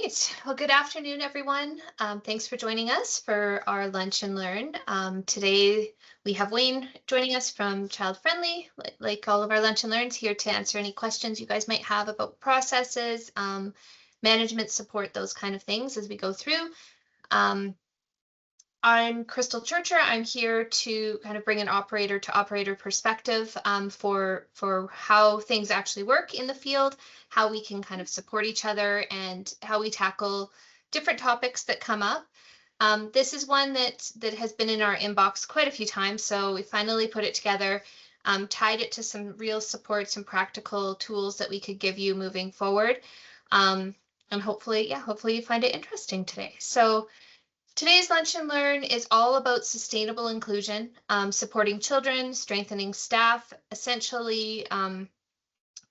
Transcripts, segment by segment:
right. Well, good afternoon, everyone. Thanks for joining us for our Lunch and Learn. Today, we have Wayne joining us from ChildFriendly, like all of our Lunch and Learns, here to answer any questions you guys might have about processes, management support, those kind of things as we go through. Um, I'm Crystal Churcher. I'm here to kind of bring an operator to operator perspective for how things actually work in the field, how we can kind of support each other, and how we tackle different topics that come up. This is one that has been in our inbox quite a few times, so we finally put it together, tied it to some real supports and practical tools that we could give you moving forward. And hopefully you find it interesting today. So today's Lunch and Learn is all about sustainable inclusion, supporting children, strengthening staff, essentially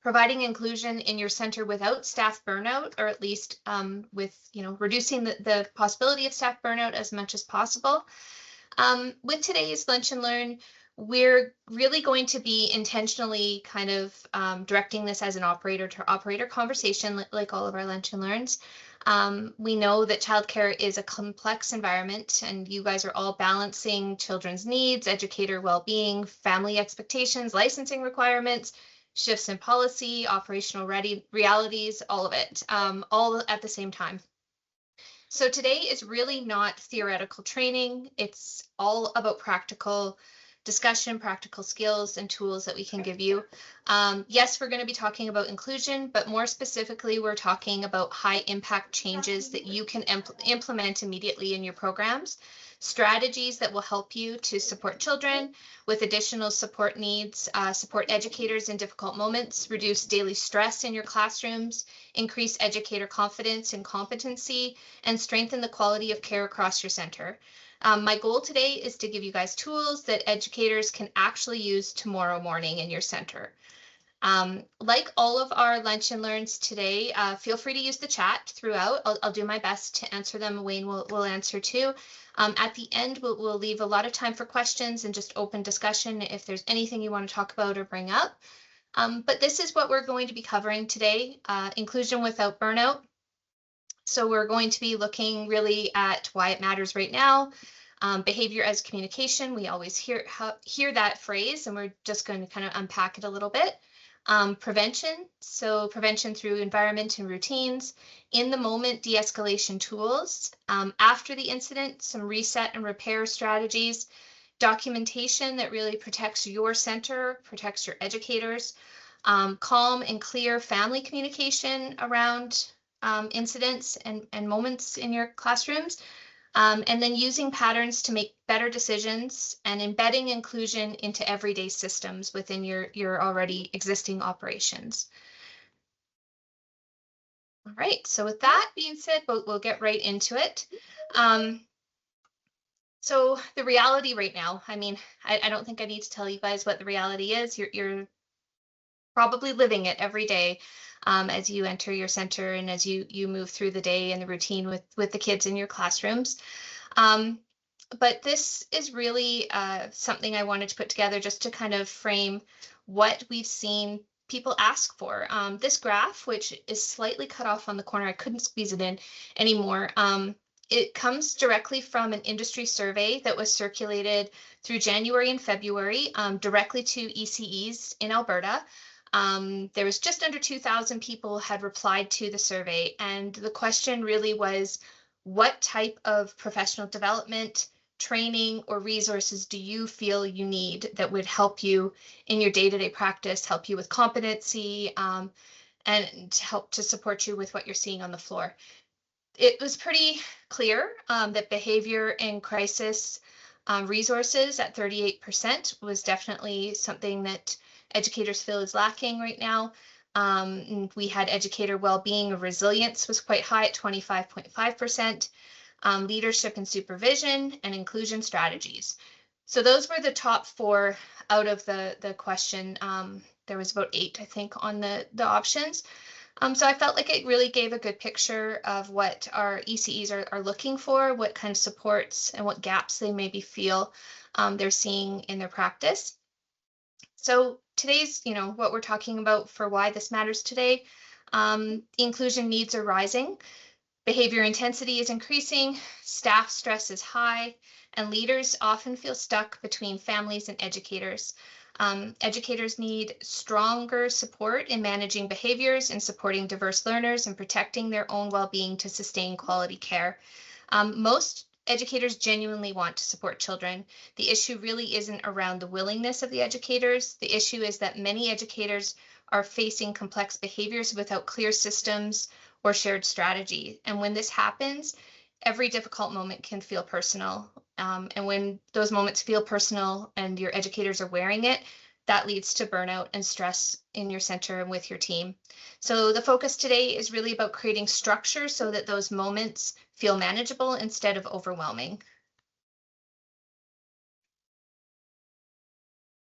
providing inclusion in your center without staff burnout, or at least with reducing the possibility of staff burnout as much as possible. With today's Lunch and Learn, we're really going to be intentionally kind of directing this as an operator to operator conversation, like all of our Lunch and Learns. We know that childcare is a complex environment, and you guys are all balancing children's needs, educator well-being, family expectations, licensing requirements, shifts in policy, operational realities, all of it, all at the same time. So today is really not theoretical training. It's all about practical discussion, practical skills and tools that we can give you. Yes, we're going to be talking about inclusion, but more specifically, we're talking about high impact changes that you can implement immediately in your programs, strategies that will help you to support children with additional support needs, support educators in difficult moments, reduce daily stress in your classrooms, increase educator confidence and competency, and strengthen the quality of care across your center. My goal today is to give you guys tools that educators can actually use tomorrow morning in your center. Like all of our Lunch and Learns today, feel free to use the chat throughout. I'll do my best to answer them. Wayne will answer too. At the end, we'll leave a lot of time for questions and just open discussion if there's anything you want to talk about or bring up. But this is what we're going to be covering today, inclusion without burnout. So we're going to be looking really at why it matters right now. Behavior as communication, we always hear that phrase, and we're just going to kind of unpack it a little bit. Prevention, so prevention through environment and routines, in the moment de-escalation tools, after the incident, some reset and repair strategies, documentation that really protects your center, protects your educators, calm and clear family communication around incidents and moments in your classrooms, and then using patterns to make better decisions and embedding inclusion into everyday systems within your already existing operations. All right, so with that being said, we'll get right into it. So the reality right now, I mean, I don't think I need to tell you guys what the reality is. You're probably living it every day as you enter your center and as you move through the day and the routine with the kids in your classrooms. But this is really something I wanted to put together just to kind of frame what we've seen people ask for. This graph, which is slightly cut off on the corner, I couldn't squeeze it in anymore. It comes directly from an industry survey that was circulated through January and February directly to ECEs in Alberta. There was just under 2,000 people had replied to the survey, and the question really was, what type of professional development, training, or resources do you feel you need that would help you in your day-to-day practice, help you with competency, and help to support you with what you're seeing on the floor? It was pretty clear that behavior and crisis resources at 38% was definitely something that educators feel is lacking right now. We had educator well-being or resilience was quite high at 25.5%, leadership and supervision, and inclusion strategies. So those were the top four out of the question. There was about 8, I think, on the options. So I felt like it really gave a good picture of what our ECEs are looking for, what kind of supports and what gaps they maybe feel they're seeing in their practice. So today's, what we're talking about for why this matters today, the inclusion needs are rising. Behavior intensity is increasing, staff stress is high, and leaders often feel stuck between families and educators. Educators need stronger support in managing behaviors and supporting diverse learners and protecting their own well-being to sustain quality care. Most educators genuinely want to support children. The issue really isn't around the willingness of the educators. The issue is that many educators are facing complex behaviors without clear systems or shared strategy. And when this happens, every difficult moment can feel personal. And when those moments feel personal and your educators are wearing it, that leads to burnout and stress in your center and with your team. So the focus today is really about creating structure so that those moments feel manageable instead of overwhelming.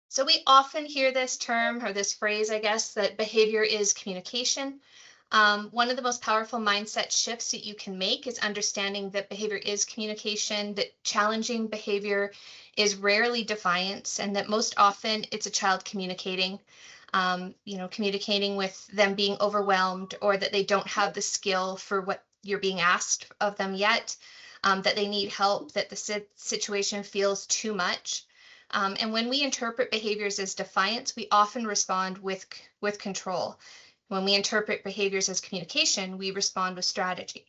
So we often hear this term or this phrase, I guess, that behavior is communication. One of the most powerful mindset shifts that you can make is understanding that behavior is communication, that challenging behavior is rarely defiance, and that most often it's a child communicating, communicating with them being overwhelmed or that they don't have the skill for what you're being asked of them yet, that they need help, that the situation feels too much. And when we interpret behaviors as defiance, we often respond with control. When we interpret behaviors as communication, we respond with strategy.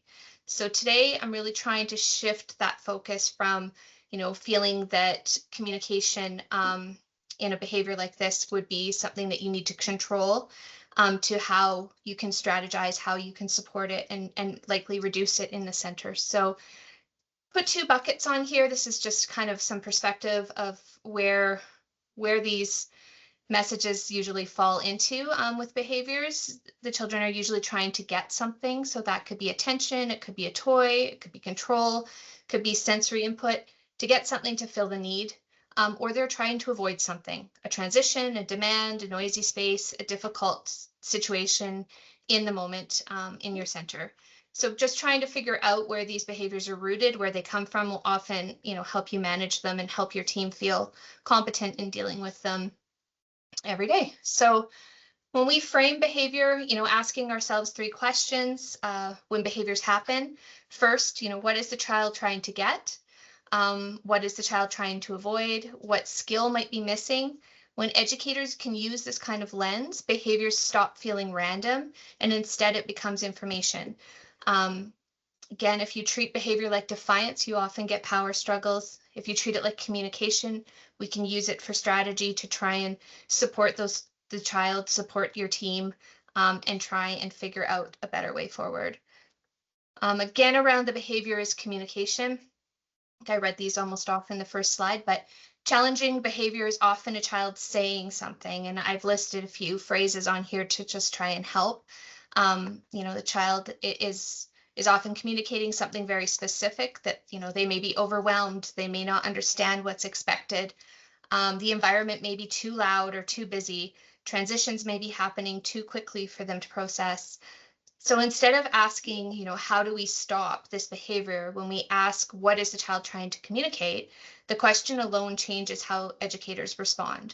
So today, I'm really trying to shift that focus from, feeling that communication in a behavior like this would be something that you need to control, to how you can strategize, how you can support it, and likely reduce it in the center. So put two buckets on here. This is just kind of some perspective of where these messages usually fall into with behaviors. The children are usually trying to get something. So that could be attention, it could be a toy, it could be control, it could be sensory input to get something to fill the need. Or they're trying to avoid something, a transition, a demand, a noisy space, a difficult situation in the moment in your center. So just trying to figure out where these behaviors are rooted, where they come from will often, help you manage them and help your team feel competent in dealing with them every day. So when we frame behavior, asking ourselves three questions when behaviors happen. First, what is the child trying to get? What is the child trying to avoid? What skill might be missing? When educators can use this kind of lens, behaviors stop feeling random and instead it becomes information. Again, if you treat behavior like defiance, you often get power struggles. If you treat it like communication, we can use it for strategy to try and support the child, support your team, and try and figure out a better way forward. Again, around the behavior is communication. I read these almost off in the first slide, but challenging behavior is often a child saying something, and I've listed a few phrases on here to just try and help. The child is often communicating something very specific that, they may be overwhelmed, they may not understand what's expected. The environment may be too loud or too busy. Transitions may be happening too quickly for them to process. So instead of asking, how do we stop this behavior, when we ask, what is the child trying to communicate, the question alone changes how educators respond.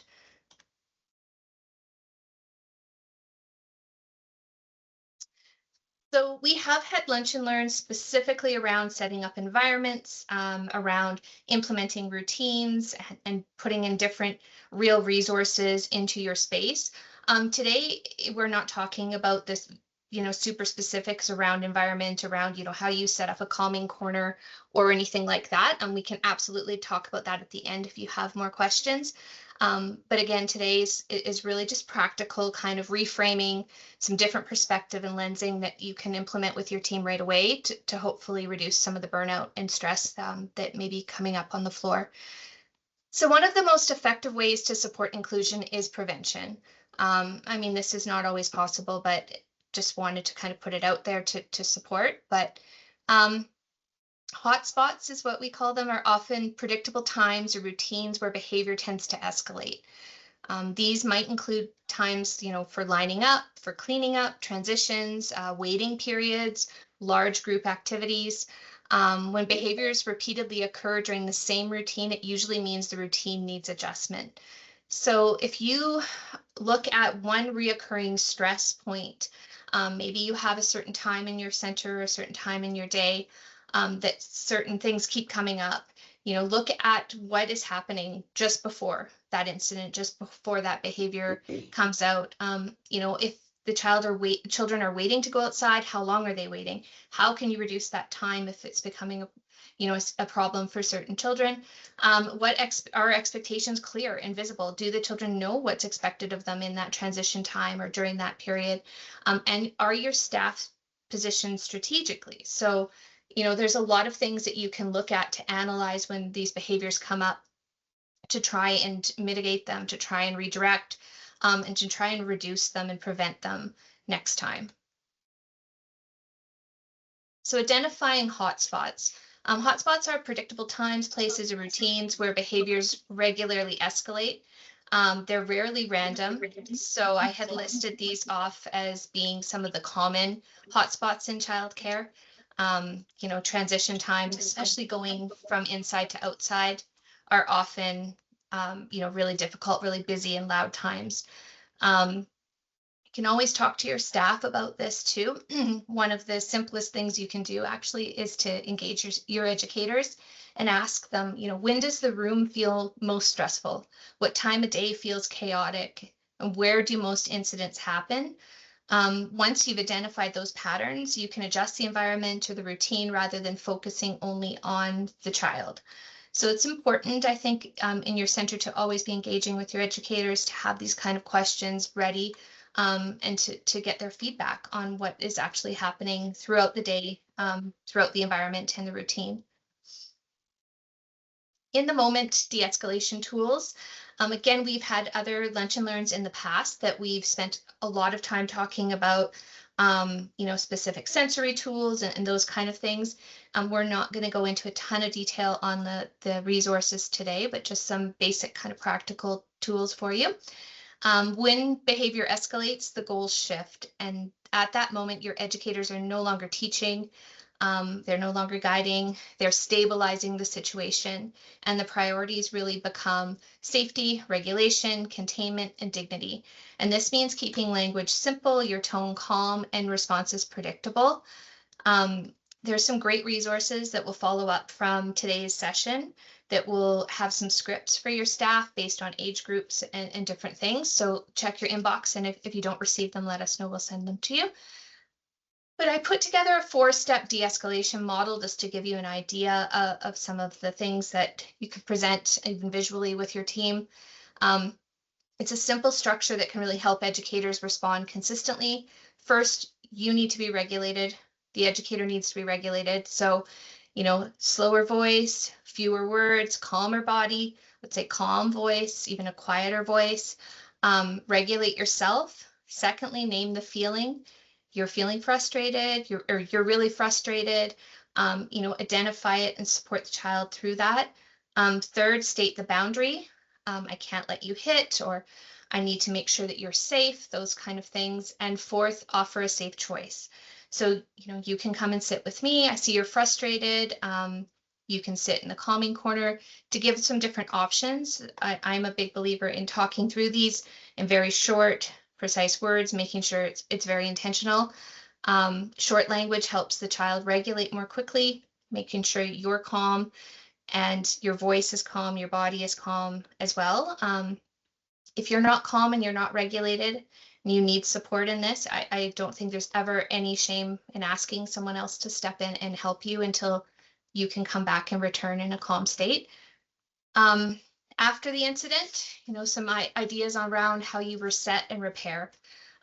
So we have had lunch and learn specifically around setting up environments, around implementing routines and putting in different real resources into your space. Today, we're not talking about this, super specifics around environment, around, how you set up a calming corner or anything like that. And we can absolutely talk about that at the end if you have more questions. But again, today's is really just practical kind of reframing, some different perspective and lensing that you can implement with your team right away to hopefully reduce some of the burnout and stress that may be coming up on the floor. So one of the most effective ways to support inclusion is prevention. This is not always possible, but just wanted to kind of put it out there to support. But hotspots is what we call them, are often predictable times or routines where behavior tends to escalate. These might include times, for lining up, for cleaning up, transitions, waiting periods, large group activities. When behaviors repeatedly occur during the same routine, it usually means the routine needs adjustment. So if you look at one reoccurring stress point Maybe you have a certain time in your center, a certain time in your day, that certain things keep coming up. Look at what is happening just before that incident, just before that behavior comes out. If the children are waiting to go outside, how long are they waiting? How can you reduce that time if it's becoming a problem for certain children? Are expectations clear and visible? Do the children know what's expected of them in that transition time or during that period? And are your staff positioned strategically? So, there's a lot of things that you can look at to analyze when these behaviors come up, to try and mitigate them, to try and redirect, and to try and reduce them and prevent them next time. So identifying hotspots. Hotspots are predictable times, places, or routines where behaviors regularly escalate. They're rarely random. So I had listed these off as being some of the common hotspots in childcare. Transition times, especially going from inside to outside, are often, really difficult, really busy and loud times. You can always talk to your staff about this too. One of the simplest things you can do actually is to engage your educators and ask them, when does the room feel most stressful? What time of day feels chaotic? And where do most incidents happen? Once you've identified those patterns, you can adjust the environment or the routine rather than focusing only on the child. So it's important, I think, in your center to always be engaging with your educators, to have these kind of questions ready, and to get their feedback on what is actually happening throughout the day, throughout the environment and the routine. In the moment de-escalation tools, again, we've had other lunch and learns in the past that we've spent a lot of time talking about, specific sensory tools and those kind of things. We're not going to go into a ton of detail on the resources today, but just some basic kind of practical tools for you. When behavior escalates, the goals shift. And at that moment, your educators are no longer teaching, they're no longer guiding, they're stabilizing the situation. And the priorities really become safety, regulation, containment, and dignity. And this means keeping language simple, your tone calm, and responses predictable. There's some great resources that will follow up from today's session that will have some scripts for your staff based on age groups and different things. So check your inbox, and if you don't receive them, let us know, we'll send them to you. But I put together a 4-step de-escalation model just to give you an idea of some of the things that you could present even visually with your team. It's a simple structure that can really help educators respond consistently. First, you need to be regulated. The educator needs to be regulated. So, slower voice, fewer words, calmer body, let's say calm voice, even a quieter voice. Regulate yourself. Secondly, name the feeling. You're feeling frustrated, you're really frustrated. Identify it and support the child through that. Third, state the boundary. I can't let you hit, or I need to make sure that you're safe, those kind of things. And fourth, offer a safe choice. So, you can come and sit with me. I see you're frustrated. You can sit in the calming corner, to give some different options. I'm a big believer in talking through these in very short, precise words, making sure it's very intentional. Short language helps the child regulate more quickly, making sure you're calm and your voice is calm, your body is calm as well. If you're not calm and you're not regulated and you need support in this, I don't think there's ever any shame in asking someone else to step in and help you until you can come back and return in a calm state. After the incident, some ideas around how you reset and repair.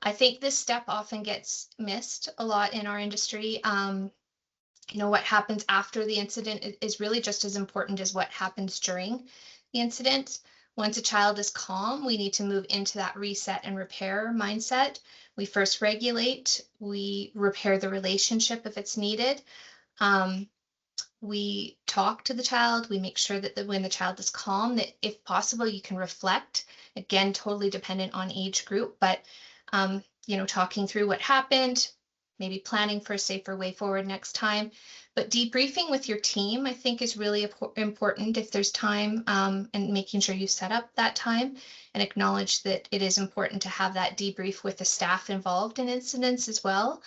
I think this step often gets missed a lot in our industry. What happens after the incident is really just as important as what happens during the incident. Once a child is calm, we need to move into that reset and repair mindset. We first regulate, we repair the relationship if it's needed. We talk to the child, we make sure that when the child is calm, that if possible, you can reflect. Again, totally dependent on age group, but talking through what happened, maybe planning for a safer way forward next time. But debriefing with your team, I think, is really important if there's time, and making sure you set up that time and acknowledge that it is important to have that debrief with the staff involved in incidents as well,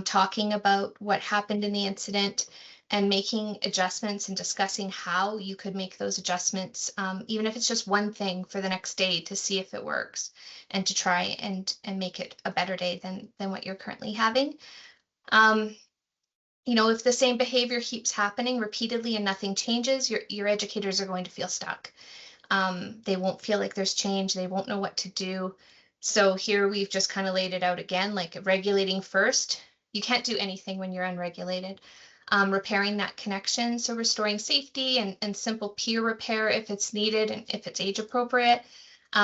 talking about what happened in the incident and making adjustments and discussing how you could make those adjustments, even if it's just one thing for the next day, to see if it works and to try and make it a better day than what you're currently having. If the same behavior keeps happening repeatedly and nothing changes, your educators are going to feel stuck. They won't feel like there's change. They won't know what to do. So here we've just kind of laid it out again, like regulating first. You can't do anything when you're unregulated. Repairing that connection, so restoring safety and simple peer repair if it's needed and if it's age appropriate.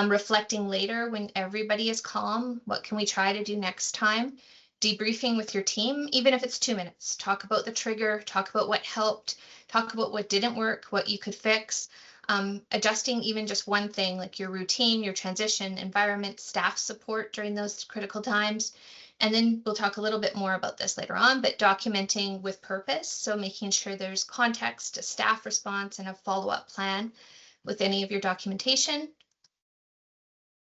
Reflecting later when everybody is calm, what can we try to do next time? Debriefing with your team, even if it's 2 minutes. Talk about the trigger, talk about what helped, talk about what didn't work, what you could fix. Adjusting even just one thing, like your routine, your transition, environment, staff support during those critical times. And then we'll talk a little bit more about this later on, but documenting with purpose. So making sure there's context, a staff response, and a follow-up plan with any of your documentation.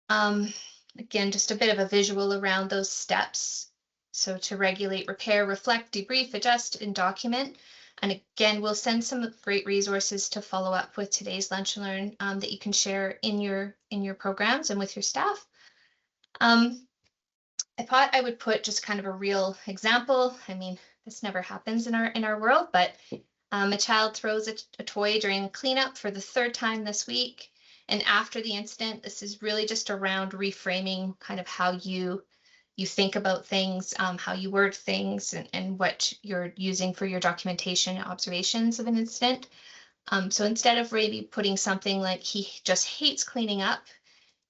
Again, just a bit of a visual around those steps. So to regulate, repair, reflect, debrief, adjust, and document. And again, we'll send some great resources to follow up with today's Lunch and Learn, that you can share in your programs and with your staff. I thought I would put just kind of a real example. I mean, this never happens in our world, but a child throws a toy during cleanup for the 3rd time this week. And after the incident, this is really just around reframing kind of how you think about things, how you word things, and what you're using for your documentation and observations of an incident. So instead of maybe putting something like he just hates cleaning up,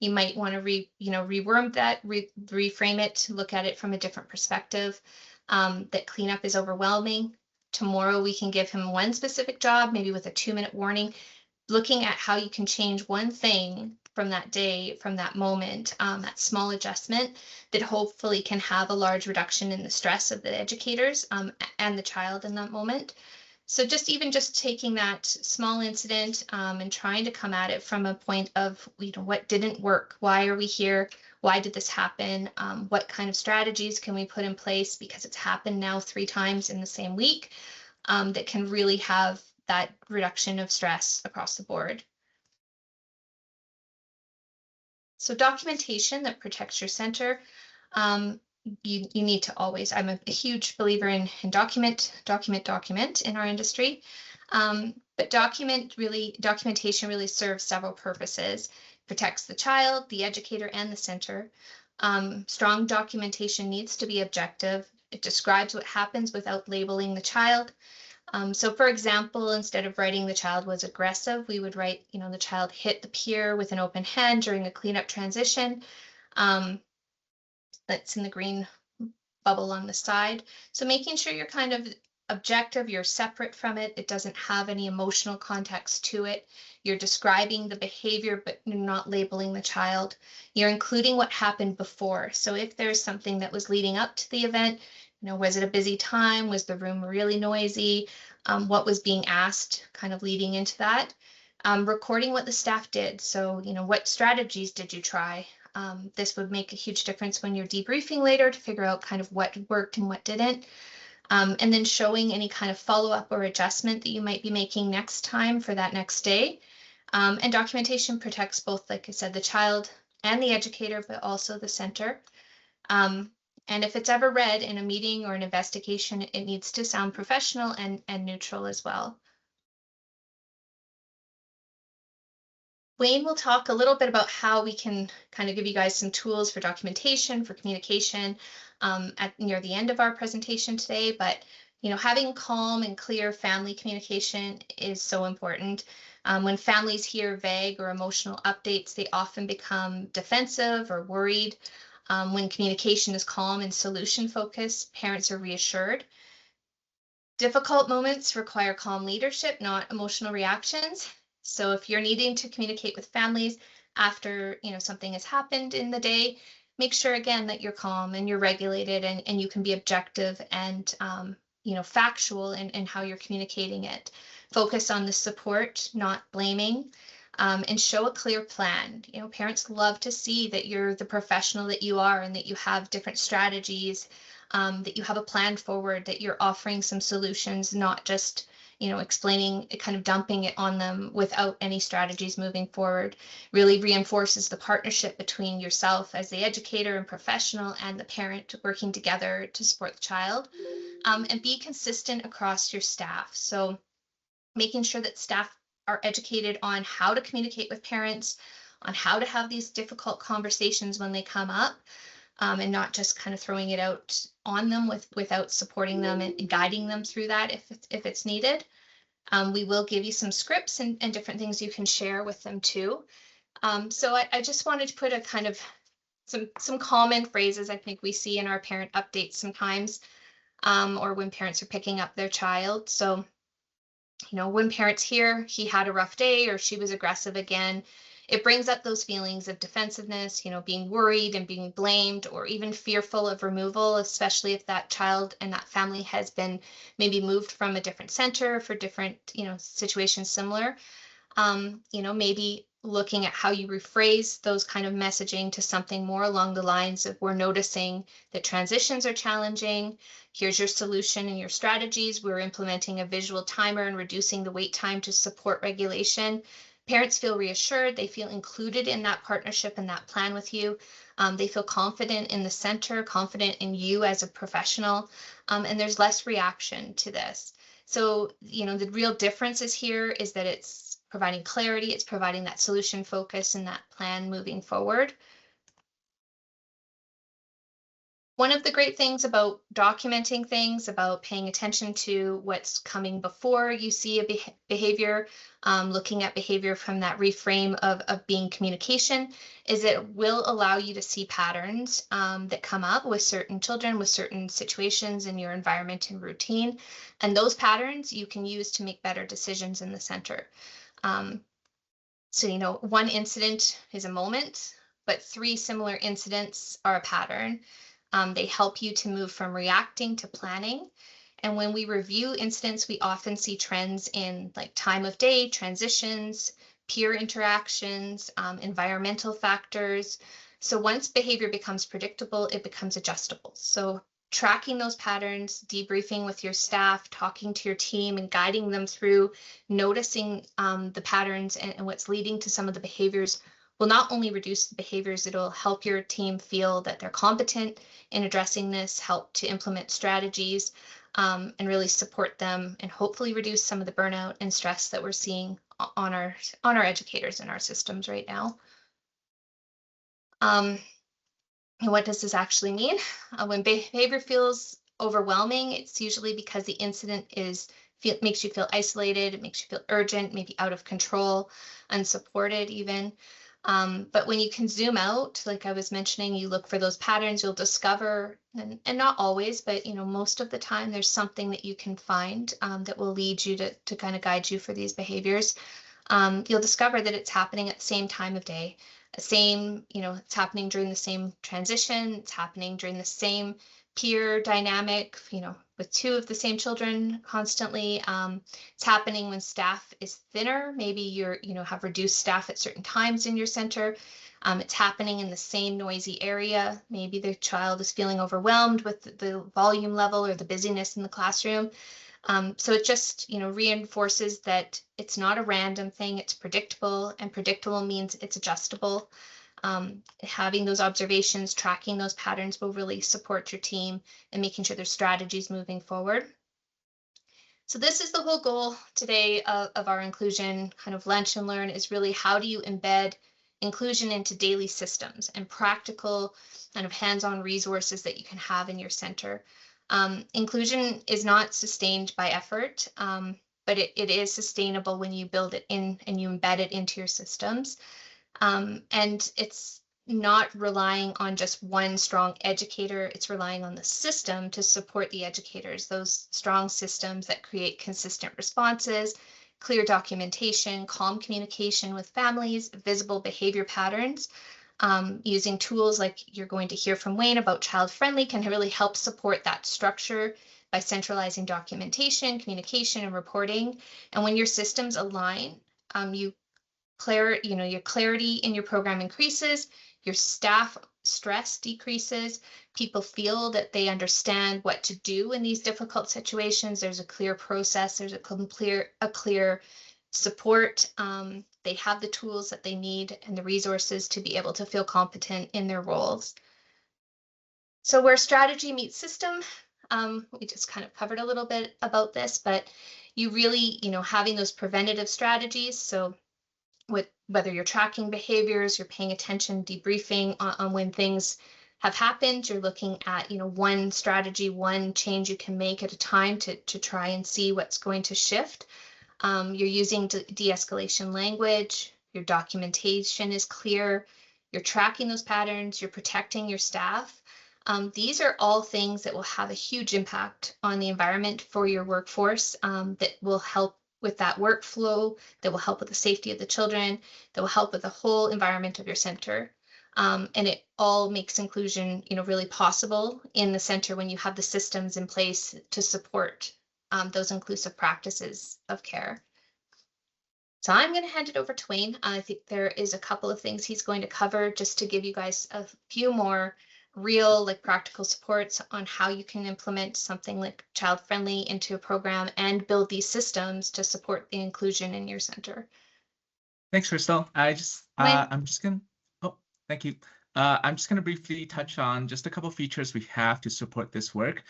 you might want to reworm that, reframe it, look at it from a different perspective, that cleanup is overwhelming. Tomorrow we can give him one specific job, maybe with a 2-minute warning, looking at how you can change one thing from that day, from that moment, that small adjustment that hopefully can have a large reduction in the stress of the educators, and the child in that moment. So just taking that small incident, and trying to come at it from a point of, what didn't work? Why are we here? Why did this happen? What kind of strategies can we put in place, because it's happened now 3 times in the same week, that can really have that reduction of stress across the board. So documentation that protects your center. You need to always, I'm a huge believer in document in our industry. But documentation really serves several purposes. Protects the child, the educator, and the center. Strong documentation needs to be objective. It describes what happens without labeling the child. So for example, instead of writing the child was aggressive, we would write, the child hit the pier with an open hand during a cleanup transition. That's in the green bubble on the side. So making sure you're kind of objective, you're separate from it. It doesn't have any emotional context to it. You're describing the behavior, but you're not labeling the child. You're including what happened before. So if there's something that was leading up to the event, was it a busy time? Was the room really noisy? What was being asked kind of leading into that? Recording what the staff did. So, what strategies did you try? This would make a huge difference when you're debriefing later to figure out kind of what worked and what didn't. And then showing any kind of follow-up or adjustment that you might be making next time for that next day. And documentation protects both, like I said, the child and the educator, but also the center. And if it's ever read in a meeting or an investigation, it needs to sound professional and neutral as well. Wayne will talk a little bit about how we can kind of give you guys some tools for documentation, for communication, near the end of our presentation today. But having calm and clear family communication is so important. When families hear vague or emotional updates, they often become defensive or worried. When communication is calm and solution focused, parents are reassured. Difficult moments require calm leadership, not emotional reactions. So if you're needing to communicate with families after something has happened in the day, make sure again that you're calm and you're regulated and you can be objective and factual in how you're communicating it. Focus on the support, not blaming, and show a clear plan. Parents love to see that you're the professional that you are and that you have different strategies, that you have a plan forward, that you're offering some solutions, not just explaining, kind of dumping it on them without any strategies moving forward. Really reinforces the partnership between yourself as the educator and professional and the parent working together to support the child. And be consistent across your staff. So making sure that staff are educated on how to communicate with parents, on how to have these difficult conversations when they come up, and not just kind of throwing it out on them without supporting them and guiding them through that if it's needed. We will give you some scripts and different things you can share with them too. So I just wanted to put a kind of some common phrases I think we see in our parent updates sometimes, or when parents are picking up their child. So, when parents hear he had a rough day or she was aggressive again, it brings up those feelings of defensiveness, being worried and being blamed, or even fearful of removal, especially if that child and that family has been maybe moved from a different center for different, situations similar. Maybe looking at how you rephrase those kind of messaging to something more along the lines of, we're noticing that transitions are challenging. Here's your solution and your strategies. We're implementing a visual timer and reducing the wait time to support regulation. Parents feel reassured. They feel included in that partnership and that plan with you. They feel confident in the center, confident in you as a professional, and there's less reaction to this. So, the real difference is here is that it's providing clarity, it's providing that solution focus and that plan moving forward. One of the great things about documenting things, about paying attention to what's coming before you see a behavior, looking at behavior from that reframe of being communication, is it will allow you to see patterns that come up with certain children, with certain situations in your environment and routine. And those patterns you can use to make better decisions in the center. So, one incident is a moment, but 3 similar incidents are a pattern. They help you to move from reacting to planning. And when we review incidents, we often see trends in like time of day, transitions, peer interactions, environmental factors. So once behavior becomes predictable, it becomes adjustable. So tracking those patterns, debriefing with your staff, talking to your team and guiding them through noticing the patterns and what's leading to some of the behaviors will not only reduce the behaviors, it'll help your team feel that they're competent in addressing this, help to implement strategies, and really support them and hopefully reduce some of the burnout and stress that we're seeing on our educators and our systems right now. And what does this actually mean? When behavior feels overwhelming, it's usually because the incident makes you feel isolated, it makes you feel urgent, maybe out of control, unsupported even. But when you can zoom out, like I was mentioning, you look for those patterns, you'll discover, and not always, but most of the time, there's something that you can find that will lead you to kind of guide you for these behaviors. You'll discover that it's happening at the same time of day, it's happening during the same transition, it's happening during the same peer dynamic, with 2 of the same children constantly. It's happening when staff is thinner. Maybe have reduced staff at certain times in your center. It's happening in the same noisy area. Maybe the child is feeling overwhelmed with the volume level or the busyness in the classroom. So it just, reinforces that it's not a random thing, it's predictable, and predictable means it's adjustable. Having those observations, tracking those patterns will really support your team and making sure there's strategies moving forward. So this is the whole goal today of our inclusion kind of lunch and learn, is really how do you embed inclusion into daily systems and practical kind of hands-on resources that you can have in your center. Inclusion is not sustained by effort, but it is sustainable when you build it in and you embed it into your systems. And it's not relying on just one strong educator, it's relying on the system to support the educators, those strong systems that create consistent responses, clear documentation, calm communication with families, visible behavior patterns. using tools like you're going to hear from Wayne about ChildFriendly can really help support that structure by centralizing documentation, communication, and reporting. And when your systems align, your clarity in your program increases, your staff stress decreases, people feel that they understand what to do in these difficult situations. There's a clear process, there's a clear support. They have the tools that they need and the resources to be able to feel competent in their roles. So where strategy meets system, we just kind of covered a little bit about this, but you really, having those preventative strategies. So with whether you're tracking behaviors, you're paying attention, debriefing on when things have happened, you're looking at, one strategy, one change you can make at a time to try and see what's going to shift. You're using de-escalation language, your documentation is clear, you're tracking those patterns, you're protecting your staff. These are all things that will have a huge impact on the environment for your workforce, that will help with that workflow, that will help with the safety of the children, that will help with the whole environment of your center. And it all makes inclusion, really possible in the center when you have the systems in place to support those inclusive practices of care. So I'm going to hand it over to Wayne. I think there is a couple of things he's going to cover just to give you guys a few more real, practical supports on how you can implement something like ChildFriendly into a program and build these systems to support the inclusion in your center. Thanks, Crystal. I'm just gonna, thank you. I'm just going to briefly touch on just a couple features we have to support this work.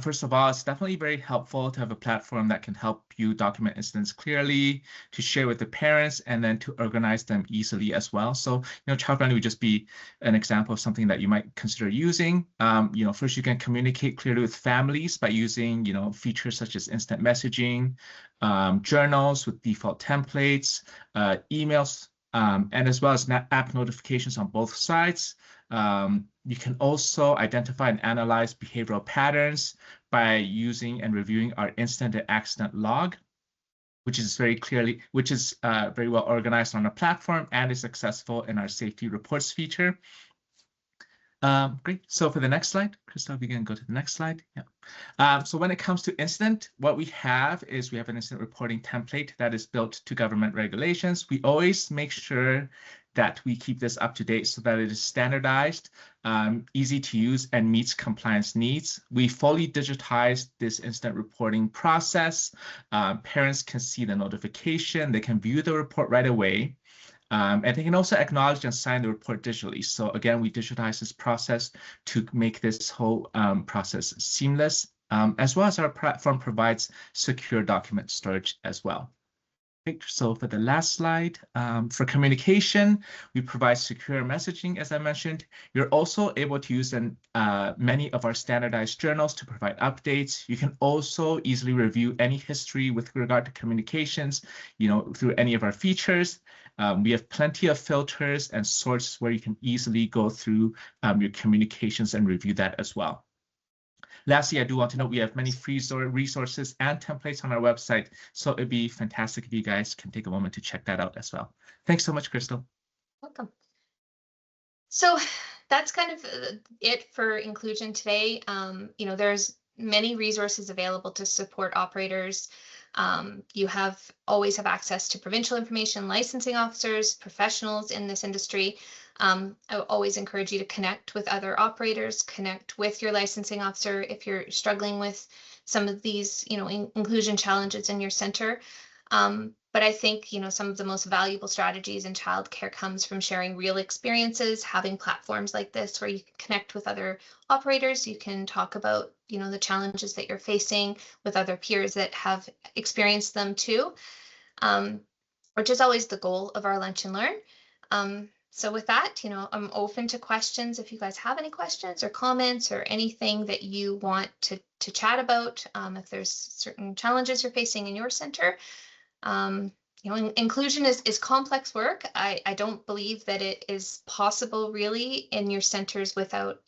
First of all, it's definitely very helpful to have a platform that can help you document incidents clearly, to share with the parents, and then to organize them easily as well. So, ChildFriendly would just be an example of something that you might consider using. First, you can communicate clearly with families by using, features such as instant messaging, journals with default templates, emails, and as well as app notifications on both sides. You can also identify and analyze behavioral patterns by using and reviewing our incident and accident log, which is very well organized on our platform and is accessible in our safety reports feature. Great. So for the next slide, Crystal, we can go to the next slide. Yeah. So when it comes to incident, what we have is we have an incident reporting template that is built to government regulations. We always make sure that we keep this up to date so that it is standardized, easy to use, and meets compliance needs. We fully digitized this incident reporting process. Parents can see the notification. They can view the report right away. And they can also acknowledge and sign the report digitally. So again, we digitize this process to make this whole process seamless, as well as our platform provides secure document storage as well. So for the last slide, for communication, we provide secure messaging, as I mentioned. You're also able to use many of our standardized journals to provide updates. You can also easily review any history with regard to communications, through any of our features. We have plenty of filters and sorts where you can easily go through your communications and review that as well. Lastly, I do want to note we have many free resources and templates on our website, so it'd be fantastic if you guys can take a moment to check that out as well. Thanks so much, Crystal. Welcome. So that's kind of it for inclusion today. There's many resources available to support operators. You always have access to provincial information, licensing officers, professionals in this industry. I always encourage you to connect with other operators, connect with your licensing officer if you're struggling with some of these, inclusion challenges in your center. But I think, some of the most valuable strategies in childcare comes from sharing real experiences, having platforms like this where you can connect with other operators. You can talk about, the challenges that you're facing with other peers that have experienced them too, which is always the goal of our Lunch and Learn. So with that, I'm open to questions. If you guys have any questions or comments or anything that you want to chat about, if there's certain challenges you're facing in your center. Inclusion is complex work. I don't believe that it is possible really in your centers without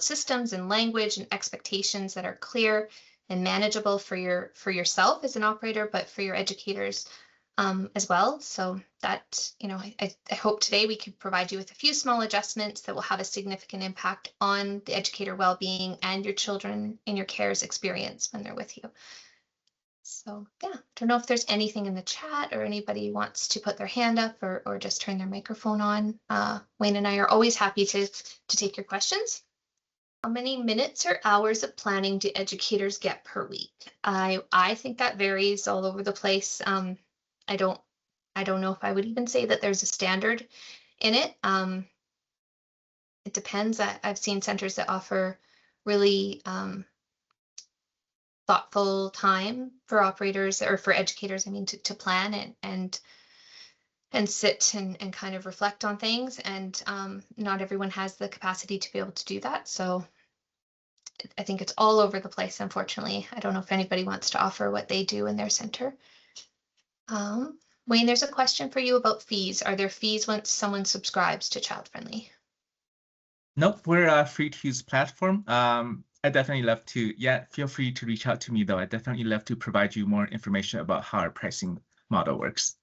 systems and language and expectations that are clear and manageable for yourself as an operator, but for your educators as well. So that, I hope today we could provide you with a few small adjustments that will have a significant impact on the educator well-being and your children in your care's experience when they're with you. So yeah, don't know if there's anything in the chat or anybody wants to put their hand up or just turn their microphone on. Wayne and I are always happy to take your questions. How many minutes or hours of planning do educators get per week? I think that varies all over the place. I don't know if I would even say that there's a standard in it. It depends. I've seen centers that offer really thoughtful time for operators or for educators, I mean, to plan and sit and kind of reflect on things. And not everyone has the capacity to be able to do that. So I think it's all over the place, unfortunately. I don't know if anybody wants to offer what they do in their center. Wayne, there's a question for you about fees. Are there fees once someone subscribes to ChildFriendly? Nope, we're a free to use platform. I definitely love to, feel free to reach out to me though. I definitely love to provide you more information about how our pricing model works.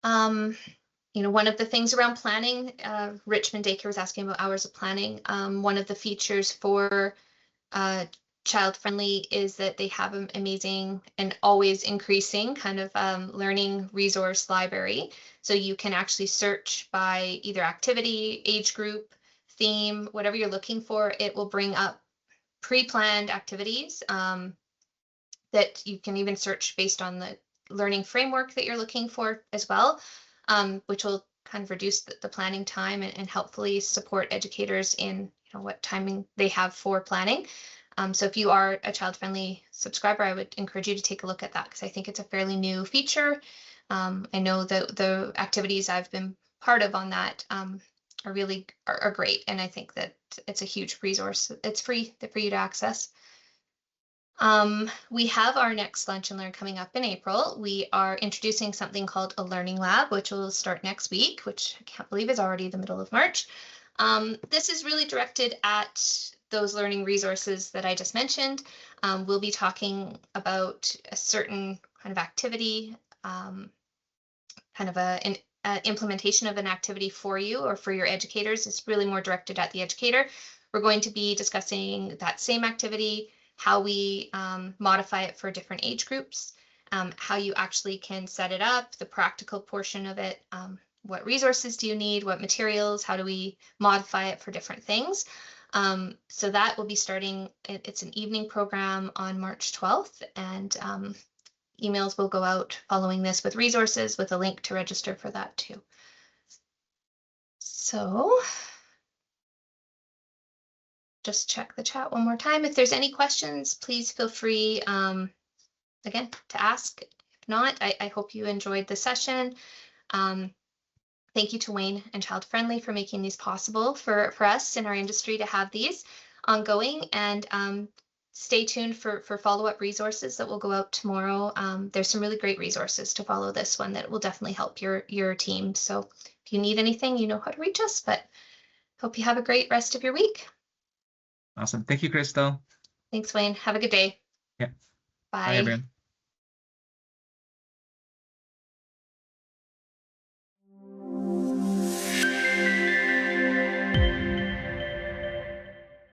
One of the things around planning, Richmond Daycare was asking about hours of planning. One of the features for ChildFriendly is that they have an amazing and always increasing kind of learning resource library. So you can actually search by either activity, age group, theme, whatever you're looking for. It will bring up pre-planned activities that you can even search based on the learning framework that you're looking for as well, which will kind of reduce the planning time and helpfully support educators in what timing they have for planning. So if you are a ChildFriendly subscriber, I would encourage you to take a look at that because I think it's a fairly new feature. I know that the activities I've been part of on that are really great, and I think that it's a huge resource. It's free for you to access. We have our next Lunch and Learn coming up in April. We are introducing something called a Learning Lab, which will start next week, which I can't believe is already the middle of March. This is really directed at those learning resources that I just mentioned. We'll be talking about a certain kind of activity, kind of an implementation of an activity for you or for your educators. It's really more directed at the educator. We're going to be discussing that same activity, how we modify it for different age groups, how you actually can set it up, the practical portion of it, what resources do you need, what materials, how do we modify it for different things. So that will be starting, it's an evening program on March 12th, and emails will go out following this with resources with a link to register for that too. So just check the chat one more time. If there's any questions, please feel free, again, to ask. If not, I hope you enjoyed the session. Thank you to Wayne and ChildFriendly for making these possible for us in our industry to have these ongoing, and stay tuned for follow-up resources that will go out tomorrow. There's some really great resources to follow this one that will definitely help your team. So if you need anything, you know how to reach us, but hope you have a great rest of your week. Awesome. Thank you, Crystal. Thanks, Wayne. Have a good day. Yeah. Bye. Bye, everyone.